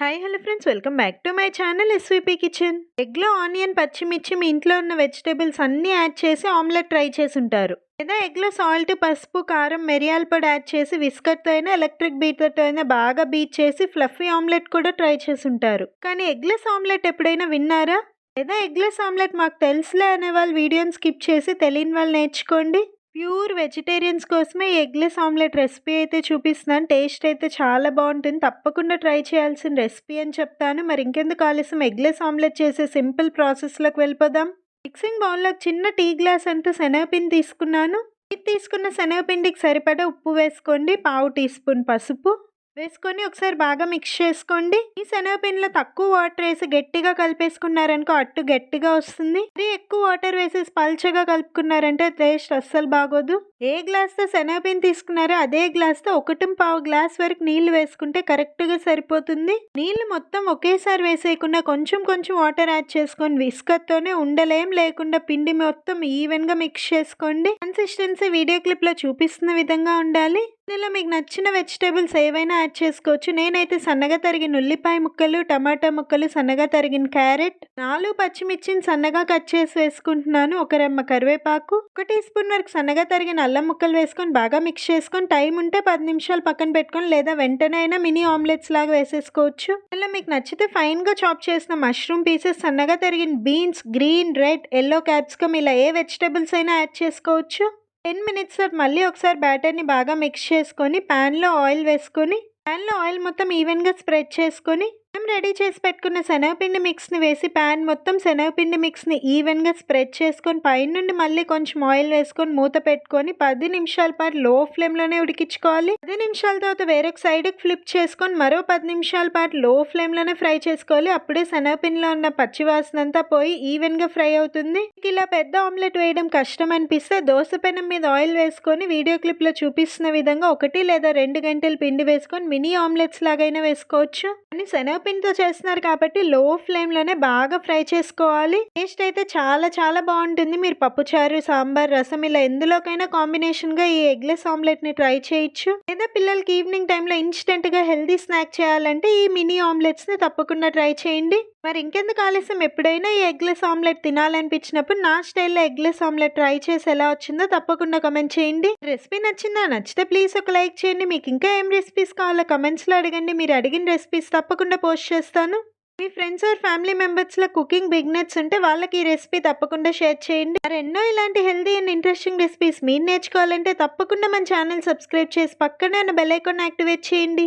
Hi hello friends, welcome back to my channel SVP kitchen. ఎగ్లో onion, పచ్చిమిర్చి, మీ ఇంట్లో ఉన్న వెజిటేబుల్స్ అన్నీ యాడ్ చేసి ఆమ్లెట్ ట్రై చేసి ఉంటారు. లేదా ఎగ్లో సాల్ట్, పసుపు, కారం, మిరియాల పొడి యాడ్ చేసి విస్కర్తో అయినా ఎలక్ట్రిక్ బీటర్తో అయినా బాగా బీట్ చేసి ఫ్లఫీ ఆమ్లెట్ కూడా ట్రై చేసి ఉంటారు. కానీ ఎగ్లెస్ ఆమ్లెట్ ఎప్పుడైనా విన్నారా? లేదా ఎగ్లెస్ ఆమ్లెట్ మాకు తెలుసులే అనే వాళ్ళు వీడియోని స్కిప్ చేసి తెలియని వాళ్ళు నేర్చుకోండి. ప్యూర్ వెజిటేరియన్స్ కోసమే ఈ ఎగ్లెస్ ఆమ్లెట్ రెసిపీ అయితే చూపిస్తున్నాను. టేస్ట్ అయితే చాలా బాగుంటుంది. తప్పకుండా ట్రై చేయాల్సిన రెసిపీ అని చెప్తాను. మరి ఇంకెందుకు ఆలస్యం, ఎగ్లెస్ ఆమ్లెట్ చేసే సింపుల్ ప్రాసెస్లోకి వెళ్ళిపోదాం. మిక్సింగ్ బౌల్లో చిన్న టీ గ్లాస్ అంతా శనగపిండి తీసుకున్నాను. ఇది తీసుకున్న శనగపిండికి సరిపడా ఉప్పు వేసుకోండి. పావు టీ స్పూన్ పసుపు వేసుకొని ఒకసారి బాగా మిక్స్ చేసుకోండి. ఈ శనగపిండిలో తక్కువ వాటర్ వేసి గట్టిగా కలిపేసుకున్నారనుకో అట్టు గట్టిగా వస్తుంది. మరి ఎక్కువ వాటర్ వేసేసి పల్చగా కలుపుకున్నారంటే టేస్ట్ అస్సలు బాగోదు. ఏ గ్లాస్ తో శనగపిండి తీసుకున్నారో అదే గ్లాస్ తో 1.5 గ్లాస్ వరకు నీళ్లు వేసుకుంటే కరెక్ట్ గా సరిపోతుంది. నీళ్లు మొత్తం ఒకేసారి వేసేయకుండా కొంచెం కొంచెం వాటర్ యాడ్ చేసుకొని విస్కర్ తోనే ఉండలేం లేకుండా పిండి మొత్తం ఈవెన్ గా మిక్స్ చేసుకోండి. కన్సిస్టెన్సీ వీడియో క్లిప్ లో చూపిస్తున్న విధంగా ఉండాలి. ఇందులో మీకు నచ్చిన వెజిటేబుల్స్ ఏవైనా యాడ్ చేసుకోవచ్చు. నేనైతే సన్నగా తరిగిన ఉల్లిపాయ ముక్కలు, టమాటా ముక్కలు, సన్నగా తరిగిన క్యారెట్, 4 పచ్చిమిర్చిని సన్నగా కట్ చేసి వేసుకుంటున్నాను. ఒక రెమ్మ కరివేపాకు, 1 టీ స్పూన్ వరకు సన్నగా తరిగిన అల్లం ముక్కలు వేసుకొని బాగా మిక్స్ చేసుకొని టైం ఉంటే 10 నిమిషాలు పక్కన పెట్టుకొని లేదా వెంటనే అయినా మినీ ఆమ్లెట్స్ లాగా వేసేసుకోవచ్చు. ఇలా మీకు నచ్చితే ఫైన్ గా చాప్ చేసిన మష్రూమ్ పీసెస్, సన్నగా తరిగిన beans, green, red, yellow capsicum, ఇలా ఏ వెజిటేబుల్స్ అయినా యాడ్ చేసుకోవచ్చు. 10 మినిట్స్ తర్వాత మళ్ళీ ఒకసారి బ్యాటర్ని బాగా మిక్స్ చేసుకొని ప్యాన్లో ఆయిల్ వేసుకొని ప్యాన్లో ఆయిల్ మొత్తం ఈవెన్గా స్ప్రెడ్ చేసుకొని మనం రెడీ చేసి పెట్టుకున్న శనగపిండి మిక్స్ని వేసి ప్యాన్ మొత్తం శనగపిండి మిక్స్ని ఈవెన్గా స్ప్రెడ్ చేసుకొని పైన నుండి మళ్ళీ కొంచెం ఆయిల్ వేసుకొని మూత పెట్టుకొని 10 నిమిషాల పాటు లో ఫ్లేమ్లోనే ఉడికించుకోవాలి. 10 నిమిషాల తర్వాత వేరొక సైడ్కి ఫ్లిప్ చేసుకొని మరో 10 నిమిషాల పాటు లో ఫ్లేమ్లోనే ఫ్రై చేసుకోవాలి. అప్పుడే శనగపిండిలో ఉన్న పచ్చివాసన అంతా పోయి ఈవెన్గా ఫ్రై అవుతుంది. ఇలా పెద్ద ఆమ్లెట్ వేయడం కష్టం అనిపిస్తే దోశ పెనం మీద ఆయిల్ వేసుకొని వీడియో క్లిప్లో చూపిస్తున్న విధంగా 1 లేదా 2 గంటలు పిండి వేసుకొని మినీ ఆమ్లెట్స్ లాగైనా వేసుకోవచ్చు. అని శనగపిండితో చేస్తున్నారు కాబట్టి లో ఫ్లేమ్లోనే బాగా ఫ్రై చేసుకోవాలి. టేస్ట్ అయితే చాలా చాలా బాగుంటుంది. మీరు పప్పుచారు, సాంబార్, రసం ఇలా ఎందులోకైనా కాంబినేషన్గా ఈ ఎగ్లెస్ ఆమ్లెట్ని ట్రై చేయొచ్చు. లేదా పిల్లలకి ఈవినింగ్ టైంలో ఇన్స్టెంట్గా హెల్దీ స్నాక్ చేయాలంటే ఈ మినీ ఆమ్లెట్స్ని తప్పకుండా ట్రై చేయండి. మరి ఇంకెందుకు ఆలస్యం, ఎప్పుడైనా ఈ ఎగ్లెస్ ఆమ్లెట్ తినాలనిపించినప్పుడు నా స్టైల్లో ఎగ్లెస్ ఆమ్లెట్ ట్రై చేసి ఎలా వచ్చిందో తప్పకుండా కమెంట్ చేయండి. రెసిపీ నచ్చిందా? నచ్చితే ప్లీజ్ ఒక లైక్ చేయండి. మీకు ఇంకా ఏం రెసిపీస్ కావాలో కమెంట్స్లో అడగండి. మీరు అడిగిన రెసిపీస్ తప్పకుండా పోస్ట్ చేస్తాను. మీ ఫ్రెండ్స్ ఆర్ ఫ్యామిలీ మెంబర్స్లో కుకింగ్ బిగినర్స్ ఉంటే వాళ్ళకి ఈ రెసిపీ తప్పకుండా షేర్ చేయండి. మరి ఎన్నో ఇలాంటి హెల్తీ అండ్ ఇంట్రెస్టింగ్ రెసిపీస్ మీరు నేర్చుకోవాలంటే తప్పకుండా మన ఛానల్ సబ్స్క్రైబ్ చేసి పక్కనే ఉన్న బెల్ ఐకాన్ యాక్టివేట్ చేయండి.